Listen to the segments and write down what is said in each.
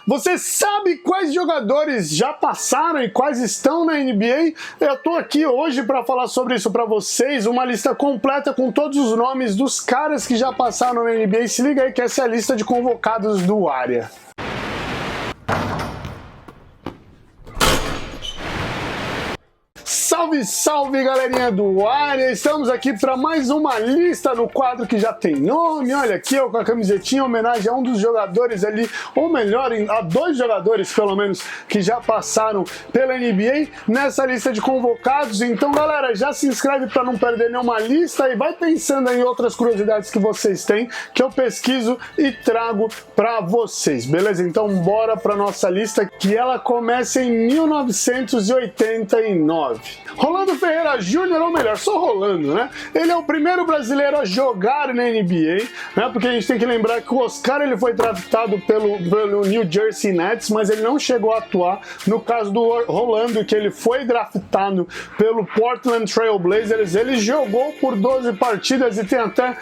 Você sabe quais jogadores já passaram e quais estão na NBA? Eu tô aqui hoje para falar sobre isso para vocês, uma lista completa com todos os nomes dos caras que já passaram na NBA. Se liga aí que essa é a lista de convocados do Área. Salve, salve, galerinha do Área! Estamos aqui para mais uma lista no quadro que já tem nome. Olha aqui, eu com a camisetinha em homenagem a um dos jogadores ali, ou melhor, a dois jogadores pelo menos que já passaram pela NBA nessa lista de convocados. Então, galera, já se inscreve para não perder nenhuma lista e vai pensando em outras curiosidades que vocês têm, que eu pesquiso e trago para vocês, beleza? Então, bora para nossa lista, que ela começa em 1989. Rolando Ferreira Júnior, ou melhor, só Rolando, né? Ele é o primeiro brasileiro a jogar na NBA, né? Porque a gente tem que lembrar que o Oscar ele foi draftado pelo New Jersey Nets, mas ele não chegou a atuar. No caso do Rolando, que ele foi draftado pelo Portland Trail Blazers, ele jogou por 12 partidas e tem até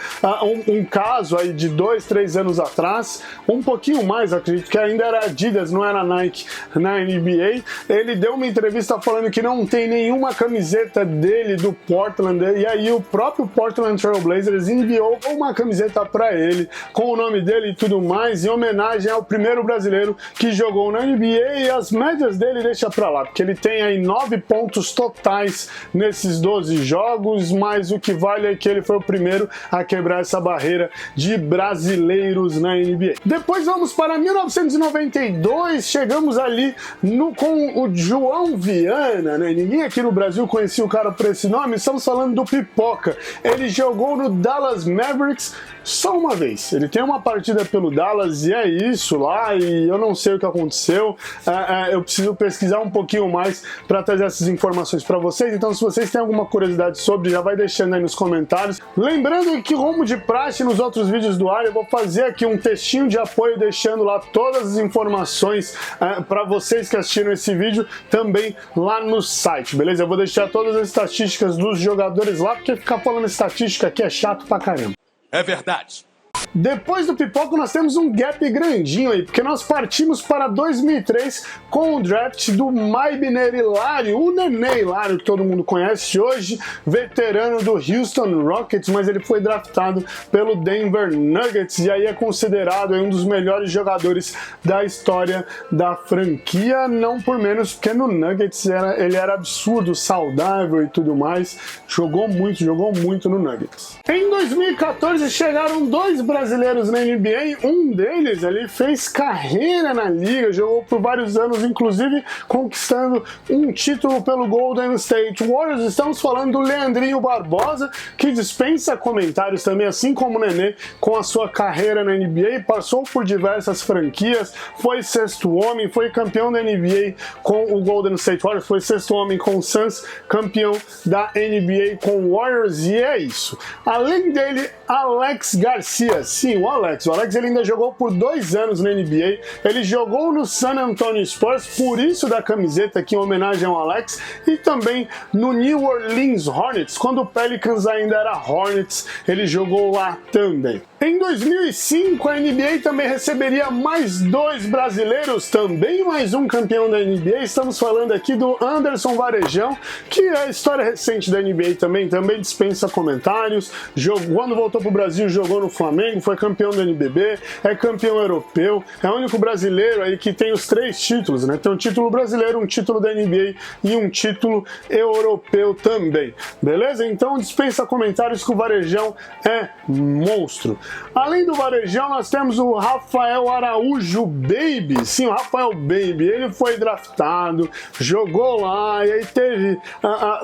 um caso aí de 2, 3 anos atrás, um pouquinho mais, acredito que ainda era Adidas, não era Nike, na NBA. Ele deu uma entrevista falando que não tem nenhuma camiseta dele do Portland, e aí o próprio Portland Trail Blazers enviou uma camiseta para ele com o nome dele e tudo mais, em homenagem ao primeiro brasileiro que jogou na NBA. E as médias dele deixa pra lá, porque ele tem aí 9 pontos totais nesses 12 jogos, mas o que vale é que ele foi o primeiro a quebrar essa barreira de brasileiros na NBA. Depois vamos para 1992, chegamos ali com o João Viana, né? Ninguém aqui no Brasil conhecia o cara por esse nome. Estamos falando do Pipoca. Ele jogou no Dallas Mavericks só uma vez. Ele tem uma partida pelo Dallas e é isso lá, e eu não sei o que aconteceu. Eu preciso pesquisar um pouquinho mais para trazer essas informações para vocês. Então, se vocês têm alguma curiosidade sobre, já vai deixando aí nos comentários. Lembrando que, como de praxe nos outros vídeos do Área, eu vou fazer aqui um textinho de apoio deixando lá todas as informações para vocês que assistiram esse vídeo também lá no site, beleza? Eu vou deixar todas as estatísticas dos jogadores lá, porque ficar falando estatística aqui é chato pra caramba. É verdade. Depois do Pipoco nós temos um gap grandinho aí, porque nós partimos para 2003 com o draft do Maibner Hilário, o Nenê Hilário que todo mundo conhece hoje, veterano do Houston Rockets, mas ele foi draftado pelo Denver Nuggets e aí é considerado aí um dos melhores jogadores da história da franquia, não por menos porque no Nuggets ele era absurdo, saudável e tudo mais, jogou muito no Nuggets. Em 2014 chegaram dois brasileiros na NBA, um deles ali fez carreira na liga, jogou por vários anos, inclusive conquistando um título pelo Golden State Warriors. Estamos falando do Leandrinho Barbosa, que dispensa comentários também, assim como o Nenê, com a sua carreira na NBA, passou por diversas franquias, foi sexto homem, foi campeão da NBA com o Golden State Warriors, foi sexto homem com o Suns, campeão da NBA com o Warriors, e é isso. Além dele, Alex Garcia. Sim, o Alex ele ainda jogou por 2 anos na NBA, ele jogou no San Antonio Spurs, por isso da camiseta aqui em homenagem ao Alex, e também no New Orleans Hornets, quando o Pelicans ainda era Hornets, ele jogou lá também. Em 2005, a NBA também receberia mais 2 brasileiros, também mais um campeão da NBA. Estamos falando aqui do Anderson Varejão, que é a história recente da NBA também dispensa comentários. Quando voltou para o Brasil, jogou no Flamengo, foi campeão do NBB, é campeão europeu, é o único brasileiro aí que tem os 3 títulos, né? Tem um título brasileiro, um título da NBA e um título europeu também, beleza? Então dispensa comentários que o Varejão é monstro. Além do Varejão, nós temos o Rafael Araújo Baby. Sim, o Rafael Baby, ele foi draftado, jogou lá e aí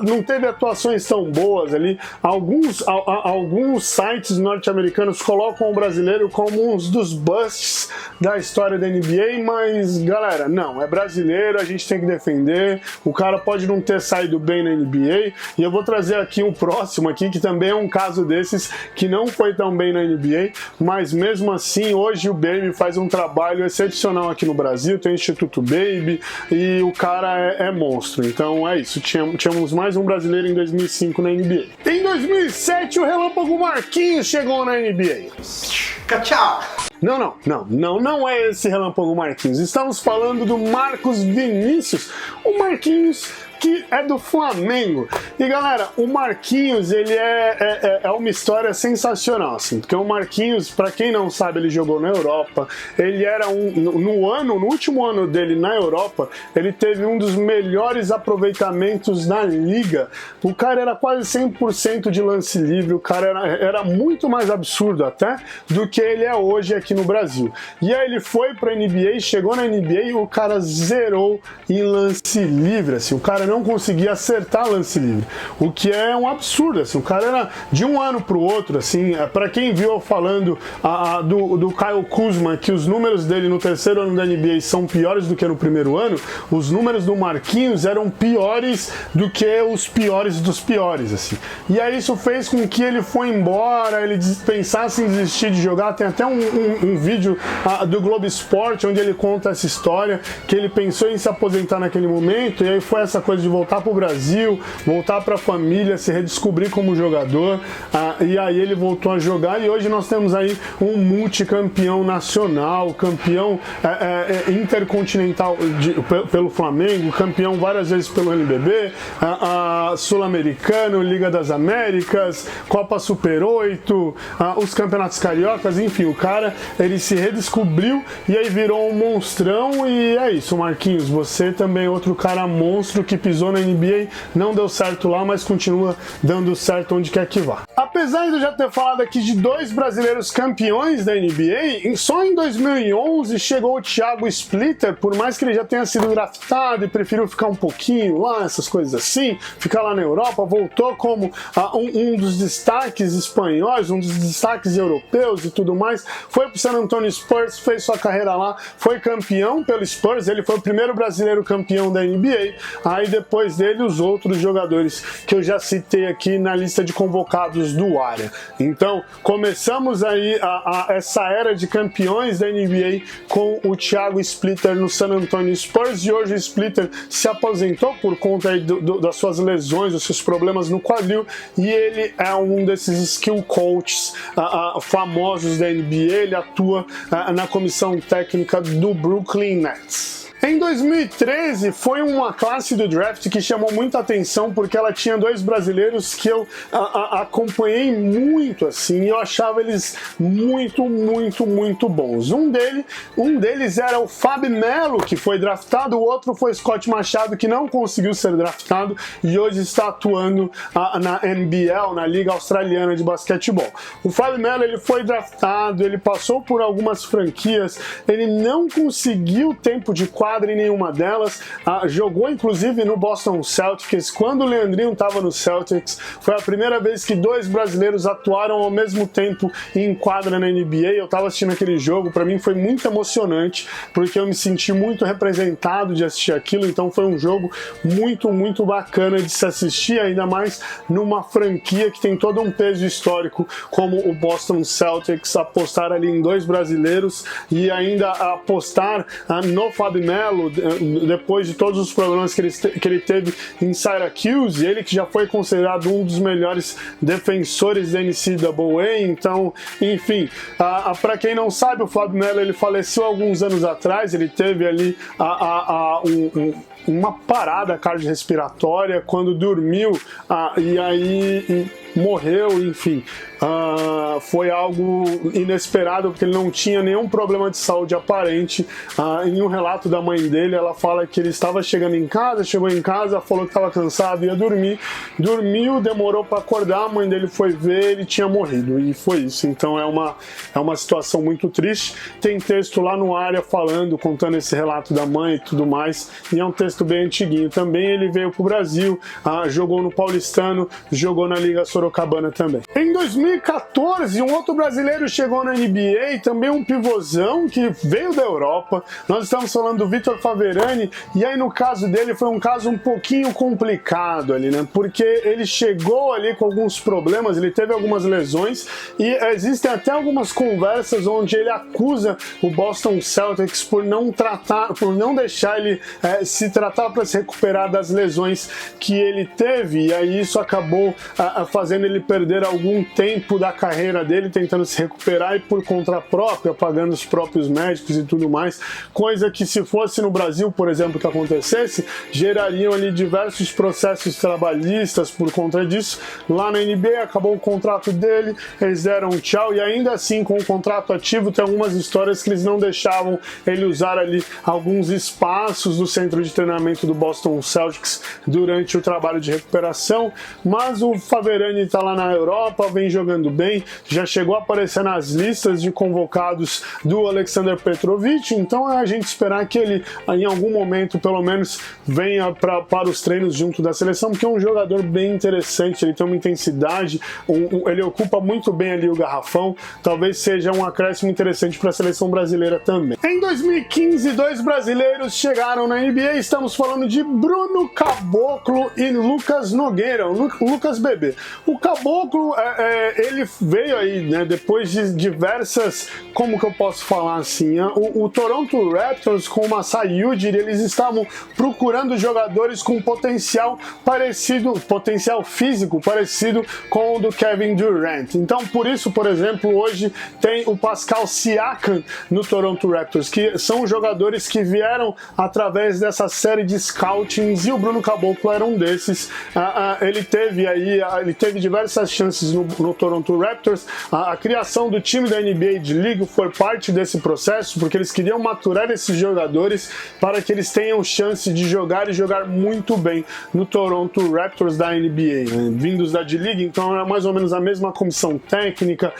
não teve atuações tão boas ali. Alguns sites norte-americanos colocam o brasileiro como um dos busts da história da NBA, mas galera, não, é brasileiro, a gente tem que defender. O cara pode não ter saído bem na NBA, e eu vou trazer aqui um próximo aqui, que também é um caso desses, que não foi tão bem na NBA, mas mesmo assim hoje o Baby faz um trabalho excepcional aqui no Brasil, tem o Instituto Baby e o cara é monstro. Então é isso, tínhamos mais um brasileiro em 2005 na NBA. Em 2007 o Relâmpago Marquinhos chegou na NBA. Tchau! Não é esse Relâmpago Marquinhos. Estamos falando do Marcos Vinícius, o Marquinhos que é do Flamengo. E galera, o Marquinhos, ele é uma história sensacional, assim, porque o Marquinhos, para quem não sabe, ele jogou na Europa, ele era no último ano dele na Europa, ele teve um dos melhores aproveitamentos na liga. O cara era quase 100% de lance livre, o cara era muito mais absurdo até do que ele é hoje aqui no Brasil. E aí ele foi pra NBA, chegou na NBA e o cara zerou em lance livre, assim, o cara não conseguia acertar lance livre, o que é um absurdo, assim, o cara era de um ano pro outro, assim, para quem viu eu falando do Kyle Kuzma, que os números dele no terceiro ano da NBA são piores do que no primeiro ano, os números do Marquinhos eram piores do que os piores dos piores, assim, e aí isso fez com que ele foi embora, ele pensasse em desistir de jogar. Tem até um vídeo do Globo Esporte onde ele conta essa história, que ele pensou em se aposentar naquele momento, e aí foi essa coisa de voltar pro Brasil, voltar pra família, se redescobrir como jogador, e aí ele voltou a jogar, e hoje nós temos aí um multicampeão nacional, campeão intercontinental pelo Flamengo, campeão várias vezes pelo NBB, Sul-Americano, Liga das Américas, Copa Super 8, os campeonatos cariocas, enfim, o cara, ele se redescobriu e aí virou um monstrão. E é isso, Marquinhos, você também é outro cara monstro que pisou na NBA, não deu certo lá, mas continua dando certo onde quer que vá. Apesar de eu já ter falado aqui de dois brasileiros campeões da NBA, só em 2011 chegou o Thiago Splitter, por mais que ele já tenha sido draftado e preferiu ficar um pouquinho lá, essas coisas assim, ficar lá na Europa, voltou como um dos destaques espanhóis, um dos destaques europeus e tudo mais, foi pro San Antonio Spurs, fez sua carreira lá, foi campeão pelo Spurs, ele foi o primeiro brasileiro campeão da NBA, aí depois dele os outros jogadores que eu já citei aqui na lista de convocados do área. Então, começamos aí essa era de campeões da NBA com o Thiago Splitter no San Antonio Spurs, e hoje o Splitter se aposentou por conta aí das suas lesões, dos seus problemas no quadril, e ele é um desses skill coaches famosos da NBA, ele atua na comissão técnica do Brooklyn Nets. Em 2013 foi uma classe do draft que chamou muita atenção porque ela tinha dois brasileiros que eu acompanhei muito, assim, e eu achava eles muito bons. Um deles era o Fábio Melo, que foi draftado, o outro foi Scott Machado, que não conseguiu ser draftado e hoje está atuando na NBL, na Liga Australiana de Basquetebol. O Fábio Melo, ele foi draftado, ele passou por algumas franquias, ele não conseguiu tempo de quadra em nenhuma delas, jogou inclusive no Boston Celtics. Quando o Leandrinho estava no Celtics, foi a primeira vez que dois brasileiros atuaram ao mesmo tempo em quadra na NBA. Eu estava assistindo aquele jogo, para mim foi muito emocionante, porque eu me senti muito representado de assistir aquilo, então foi um jogo muito bacana de se assistir, ainda mais numa franquia que tem todo um peso histórico como o Boston Celtics. Apostar ali em dois brasileiros e ainda apostar no Fábio Melo, depois de todos os problemas que ele teve em Syracuse, ele que já foi considerado um dos melhores defensores da NCAA. Então, enfim, para quem não sabe, o Fábio Melo, ele faleceu alguns anos atrás, ele teve ali uma parada cardiorrespiratória quando dormiu, e aí morreu, enfim. Foi algo inesperado, porque ele não tinha nenhum problema de saúde aparente. Em um relato da mãe dele, ela fala que ele estava chegando em casa, chegou em casa, falou que estava cansado, ia dormir, dormiu, demorou para acordar, a mãe dele foi ver, ele tinha morrido, e foi isso. Então é uma situação muito triste. Tem texto lá no área falando, contando esse relato da mãe e tudo mais, e é um texto bem antiguinho. Também ele veio pro Brasil, jogou no Paulistano, jogou na Liga Sorocabana também. Em 2014, um outro brasileiro chegou na NBA, também um pivôzão que veio da Europa. Nós estamos falando do Vitor Faverani, e aí no caso dele foi um caso um pouquinho complicado ali, né? Porque ele chegou ali com alguns problemas, ele teve algumas lesões e existem até algumas conversas onde ele acusa o Boston Celtics por não deixar ele se tratar para se recuperar das lesões que ele teve, e aí isso acabou fazendo ele perder algum tempo da carreira dele tentando se recuperar e por conta própria, pagando os próprios médicos e tudo mais, coisa que se fosse no Brasil, por exemplo, que acontecesse, gerariam ali diversos processos trabalhistas por conta disso. Lá na NBA acabou o contrato dele, eles deram um tchau, e ainda assim com o contrato ativo tem algumas histórias que eles não deixavam ele usar ali alguns espaços do centro de treinamento do Boston Celtics durante o trabalho de recuperação, mas o Faverani está lá na Europa, vem jogando bem, já chegou a aparecer nas listas de convocados do Alexander Petrovic, então é a gente esperar que ele em algum momento pelo menos venha para os treinos junto da seleção, porque é um jogador bem interessante, ele tem uma intensidade, ele ocupa muito bem ali o garrafão, talvez seja um acréscimo interessante para a seleção brasileira também. Em 2015, dois brasileiros chegaram na NBA, estamos falando de Bruno Caboclo e Lucas Nogueira, o Lucas Bebê. O Caboclo, ele veio aí, né, depois de diversas, como que eu posso falar assim, o Toronto Raptors com o Masai Ujiri, eles estavam procurando jogadores com potencial físico parecido com o do Kevin Durant. Então, por isso, por exemplo, hoje tem o Pascal Siakam no Toronto Raptors, que são jogadores que vieram através dessa série de scoutings, e o Bruno Caboclo era um desses. Ele teve diversas chances no Toronto Raptors. A criação do time da NBA de League foi parte desse processo, porque eles queriam maturar esses jogadores para que eles tenham chance de jogar e jogar muito bem no Toronto Raptors da NBA, né? Vindos da D-League, então era mais ou menos a mesma comissão técnica,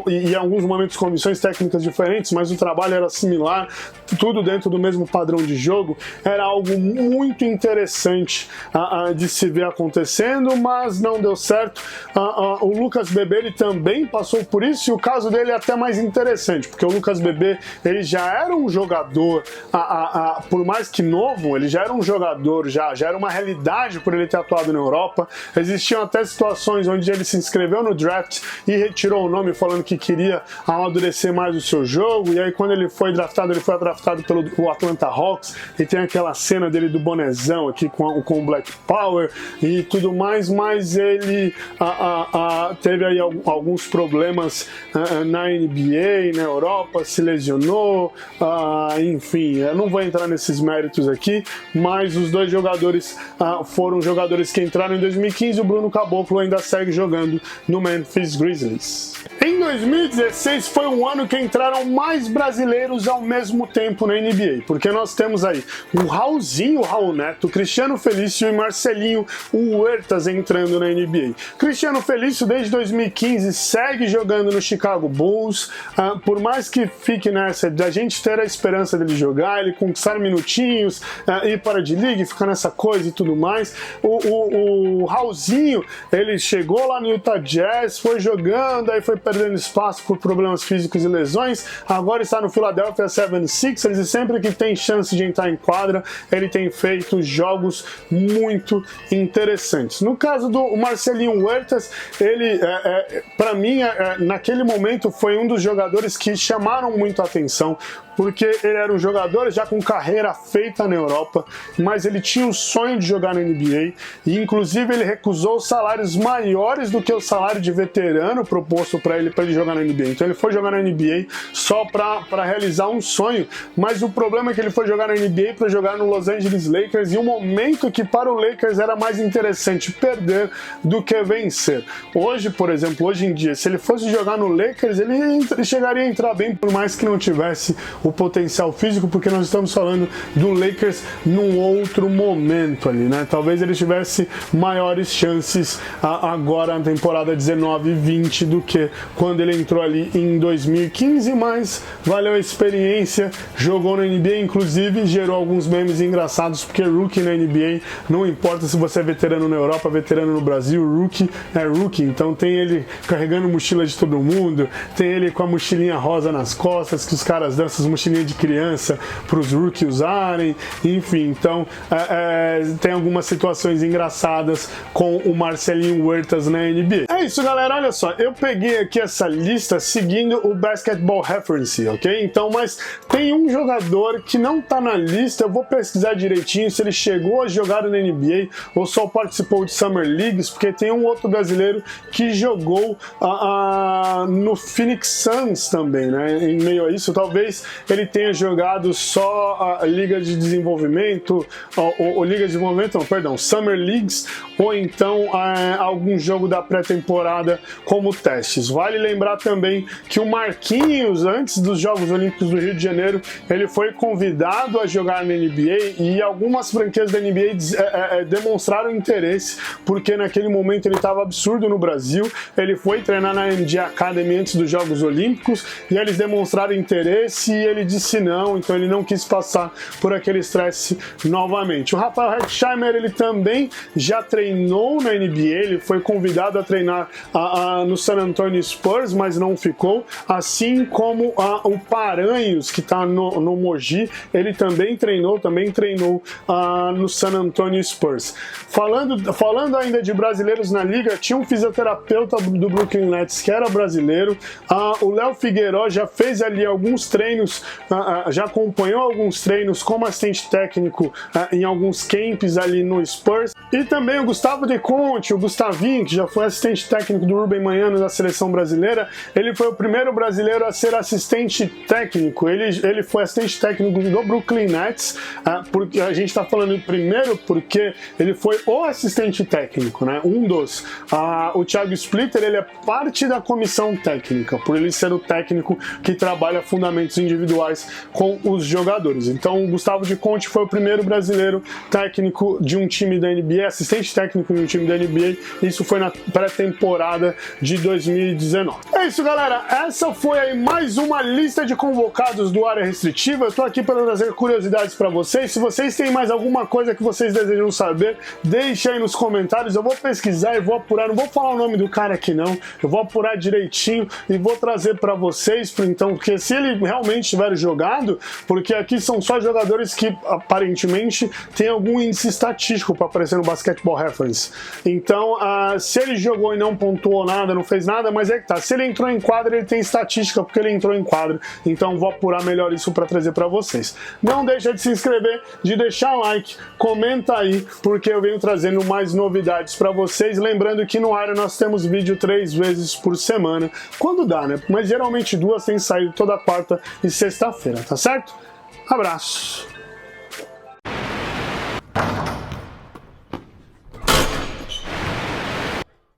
e em alguns momentos comissões técnicas diferentes, mas o trabalho era similar, tudo dentro do mesmo padrão de jogo. Era algo muito interessante de se ver acontecendo, mas não deu certo. O Lucas Bebê, ele também passou por isso, e o caso dele é até mais interessante, porque o Lucas Bebê, ele já era um jogador, por mais que novo, ele já era um jogador, já era uma realidade por ele ter atuado na Europa. Existiam até situações onde ele se inscreveu no draft e retirou o nome falando que queria amadurecer mais o seu jogo, e aí quando ele foi draftado pelo Atlanta Hawks, e tem aquela cena dele do bonezão aqui com o Black Power e tudo mais, mas ele teve aí alguns problemas na NBA, na Europa, se lesionou, enfim, eu não vou entrar nesses méritos aqui, mas os dois jogadores foram jogadores que entraram em 2015, o Bruno Caboclo ainda segue jogando no Memphis Grizzlies. Em 2016 foi um ano que entraram mais brasileiros ao mesmo tempo na NBA, porque nós temos aí o Raulzinho, o Raul Neto, Cristiano Felício e Marcelinho Huertas entrando na NBA. Cristiano Felício desde 2015 segue jogando no Chicago Bulls, por mais que fique nessa da gente ter a esperança dele jogar, ele conquistar minutinhos, ir para a D-League, ficar nessa coisa e tudo mais. O Raulzinho, ele chegou lá no Utah Jazz, foi jogando, aí foi perdendo espaço por problemas físicos e lesões, agora está no Philadelphia 76ers, e sempre que tem chance de entrar em quadra, ele tem feito jogos muito interessantes. No caso do Marcelinho Huertas, ele, para mim, naquele momento foi um dos jogadores que chamaram muito a atenção, porque ele era um jogador já com carreira feita na Europa, mas ele tinha o sonho de jogar na NBA, e inclusive ele recusou salários maiores do que o salário de veterano proposto para ele jogar na NBA. Então ele foi jogar na NBA só para realizar um sonho, mas o problema é que ele foi jogar na NBA para jogar no Los Angeles Lakers, em um momento que para o Lakers era mais interessante perder do que vencer. Hoje, por exemplo, hoje em dia, se ele fosse jogar no Lakers, ele chegaria a entrar bem, por mais que não tivesse o potencial físico, porque nós estamos falando do Lakers num outro momento ali, né? Talvez ele tivesse maiores chances agora na temporada 19 e 20 do que quando ele entrou ali em 2015, mas valeu a experiência, jogou na NBA, inclusive gerou alguns memes engraçados, porque rookie na NBA, não importa se você é veterano na Europa, veterano no Brasil, rookie é rookie, então tem ele carregando mochila de todo mundo, tem ele com a mochilinha rosa nas costas, que os caras dançam as mochilinha de criança para os rookies usarem, enfim, então tem algumas situações engraçadas com o Marcelinho Huertas na NBA. É isso, galera, olha só, eu peguei aqui essa lista seguindo o Basketball Reference, ok? Então, mas tem um jogador que não tá na lista, eu vou pesquisar direitinho se ele chegou a jogar na NBA ou só participou de Summer Leagues, porque tem um outro brasileiro que jogou no Phoenix Suns também, né? Em meio a isso, talvez ele tenha jogado só a Liga de Desenvolvimento, ou Liga de Desenvolvimento, não, perdão, Summer Leagues, ou então algum jogo da pré-temporada como testes. Vale lembrar também que o Marquinhos, antes dos Jogos Olímpicos do Rio de Janeiro, ele foi convidado a jogar na NBA e algumas franquias da NBA demonstraram interesse, porque naquele momento ele estava absurdo no Brasil, ele foi treinar na MG Academy antes dos Jogos Olímpicos e eles demonstraram interesse e ele disse não, então ele não quis passar por aquele estresse novamente. O Rafael Hertzheimer, ele também já treinou na NBA, ele foi convidado a treinar no San Antonio Spurs, mas não ficou, assim como o Paranhos, que está no Mogi, ele também treinou no San Antonio Spurs. Falando ainda de brasileiros na liga, tinha um fisioterapeuta do Brooklyn Nets que era brasileiro, o Léo Figueiró já fez ali alguns treinos, já acompanhou alguns treinos como assistente técnico em alguns camps ali no Spurs, e também o Gustavo De Conte, o Gustavinho, que já foi assistente técnico do Rubem Manhano da seleção brasileira, ele foi o primeiro brasileiro a ser assistente técnico, ele foi assistente técnico do Brooklyn Nets, porque a gente está falando primeiro porque ele foi o assistente técnico, né? O Thiago Splitter, ele é parte da comissão técnica, por ele ser o técnico que trabalha fundamentos individuais com os jogadores. Então, o Gustavo De Conte foi o primeiro brasileiro técnico de um time da NBA, assistente técnico de um time da NBA, isso foi na pré-temporada de 2019. É isso, galera, essa foi aí mais uma lista de convocados do Área Restritiva. Eu tô aqui para trazer curiosidades para vocês. Se vocês têm mais alguma coisa que vocês desejam saber, deixa aí nos comentários, eu vou pesquisar e vou apurar, não vou falar o nome do cara aqui não, eu vou apurar direitinho e vou trazer para vocês, então, porque se ele realmente tiver jogado, porque aqui são só jogadores que aparentemente tem algum índice estatístico para aparecer no Basketball Reference, então se ele jogou e não pontuou nada, não fez nada, mas é que tá, se ele entrou em quadra, ele tem estatística porque ele entrou em quadra, então vou apurar melhor isso para trazer para vocês. Não deixa de se inscrever, de deixar um like, comenta aí, porque eu venho trazendo mais novidades para vocês, lembrando que no Área nós temos vídeo 3 vezes por semana, quando dá, né? Mas geralmente 2 tem saído toda quarta e sexta-feira, tá certo? Abraço!